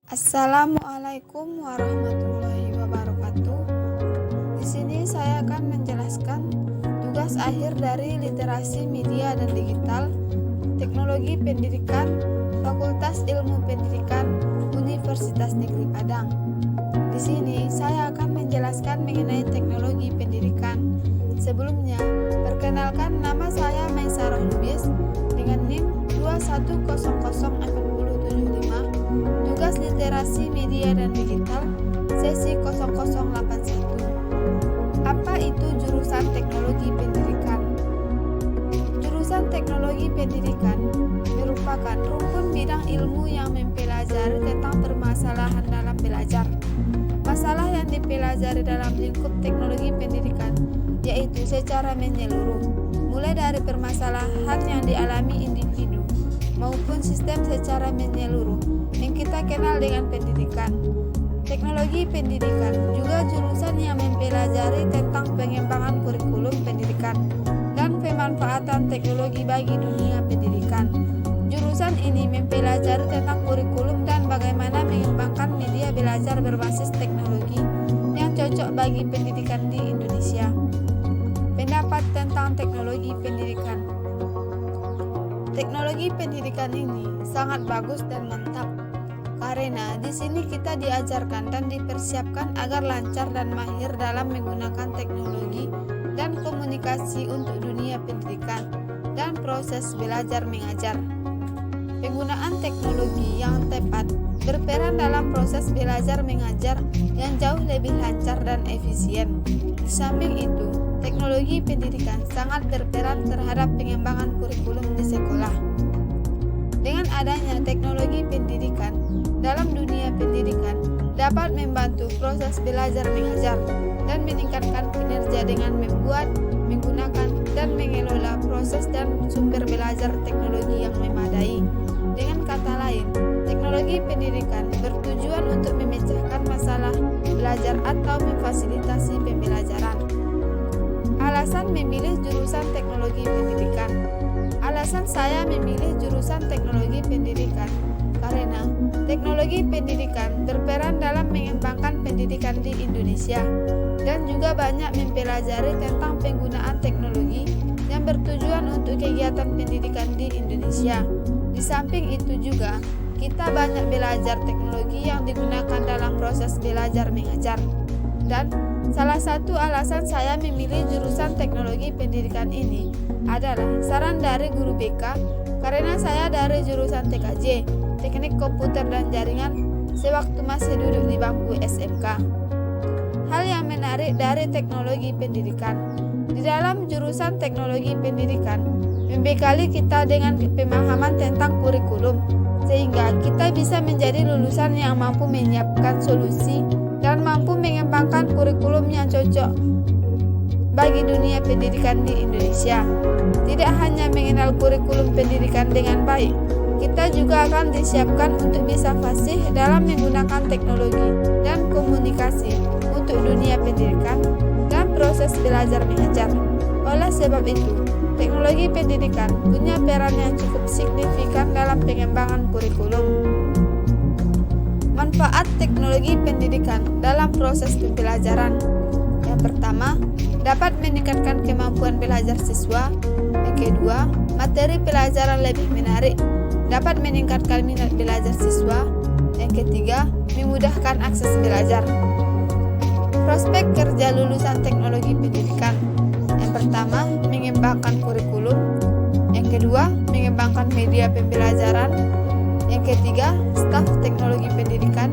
Assalamualaikum warahmatullahi wabarakatuh. Di sini saya akan menjelaskan tugas akhir dari Literasi Media dan Digital, Teknologi Pendidikan, Fakultas Ilmu Pendidikan, Universitas Negeri Padang. Di sini saya akan menjelaskan mengenai teknologi pendidikan. Sebelumnya, perkenalkan, nama saya Maisarah Lubis dengan NIM 2100475. Tugas Literasi Media dan Digital sesi 0081. Apa itu jurusan Teknologi Pendidikan? Jurusan Teknologi Pendidikan merupakan rukun bidang ilmu yang mempelajari tentang permasalahan dalam belajar. Masalah yang dipelajari dalam lingkup teknologi pendidikan yaitu secara menyeluruh, mulai dari permasalahan yang dialami individu maupun sistem secara menyeluruh yang kita kenal dengan pendidikan. Teknologi pendidikan juga jurusan yang mempelajari tentang pengembangan kurikulum pendidikan dan pemanfaatan teknologi bagi dunia pendidikan. Jurusan ini mempelajari tentang kurikulum dan bagaimana mengembangkan media belajar berbasis teknologi yang cocok bagi pendidikan di Indonesia. Pendapat tentang teknologi pendidikan. Teknologi pendidikan ini sangat bagus dan mantap karena di sini kita diajarkan dan dipersiapkan agar lancar dan mahir dalam menggunakan teknologi dan komunikasi untuk dunia pendidikan dan proses belajar mengajar. Penggunaan teknologi yang tepat berperan dalam proses belajar mengajar yang jauh lebih lancar dan efisien. Di samping itu, teknologi pendidikan sangat berperan terhadap pengembangan kurikulum di sekolah. Dengan adanya teknologi pendidikan dalam dunia pendidikan dapat membantu proses belajar mengajar dan meningkatkan kinerja dengan membuat, menggunakan, dan mengelola proses dan sumber belajar teknologi yang memadai. Dengan kata lain, teknologi pendidikan bertujuan untuk memecahkan masalah belajar atau memfasilitasi pembelajaran. Alasan memilih jurusan teknologi pendidikan. Alasan saya memilih jurusan teknologi pendidikan karena teknologi pendidikan berperan dalam mengembangkan pendidikan di Indonesia dan juga banyak mempelajari tentang penggunaan teknologi yang bertujuan untuk kegiatan pendidikan di Indonesia. Di samping itu juga kita banyak belajar teknologi yang digunakan dalam proses belajar mengajar. Dan salah satu alasan saya memilih jurusan teknologi pendidikan ini adalah saran dari guru BK karena saya dari jurusan TKJ, Teknik Komputer dan Jaringan, sewaktu masih duduk di bangku SMK. Hal yang menarik dari teknologi pendidikan. Di dalam jurusan teknologi pendidikan, membekali kita dengan pemahaman tentang kurikulum, sehingga kita bisa menjadi lulusan yang mampu menyiapkan solusi dan mampu mengembangkan kurikulum yang cocok bagi dunia pendidikan di Indonesia. Tidak hanya mengenal kurikulum pendidikan dengan baik, kita juga akan disiapkan untuk bisa fasih dalam menggunakan teknologi dan komunikasi untuk dunia pendidikan dan proses belajar mengajar. Oleh sebab itu, teknologi pendidikan punya peran yang cukup signifikan dalam pengembangan kurikulum. Manfaat teknologi pendidikan dalam proses pembelajaran. Yang pertama, dapat meningkatkan kemampuan belajar siswa. Yang kedua, materi pelajaran lebih menarik, dapat meningkatkan minat belajar siswa. Yang ketiga, memudahkan akses belajar. Prospek kerja lulusan teknologi pendidikan. Yang pertama, mengembangkan kurikulum. Yang kedua, mengembangkan media pembelajaran. Yang ketiga, staf teknologi pendidikan.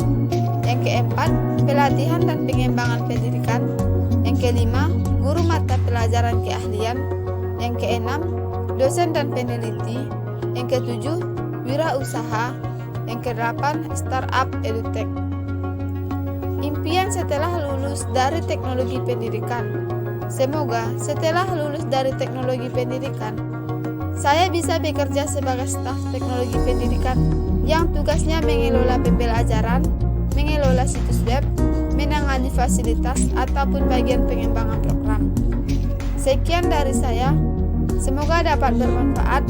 Yang keempat, pelatihan dan pengembangan pendidikan. Yang kelima, guru mata pelajaran keahlian. Yang keenam, dosen dan peneliti. Yang ketujuh, wirausaha. Yang kedelapan, startup edutech. Impian setelah lulus dari teknologi pendidikan. Semoga setelah lulus dari teknologi pendidikan, saya bisa bekerja sebagai staf teknologi pendidikan yang tugasnya mengelola pembelajaran, mengelola situs web, menangani fasilitas ataupun bagian pengembangan program. Sekian dari saya, semoga dapat bermanfaat.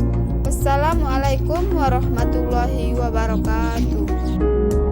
Wassalamualaikum warahmatullahi wabarakatuh.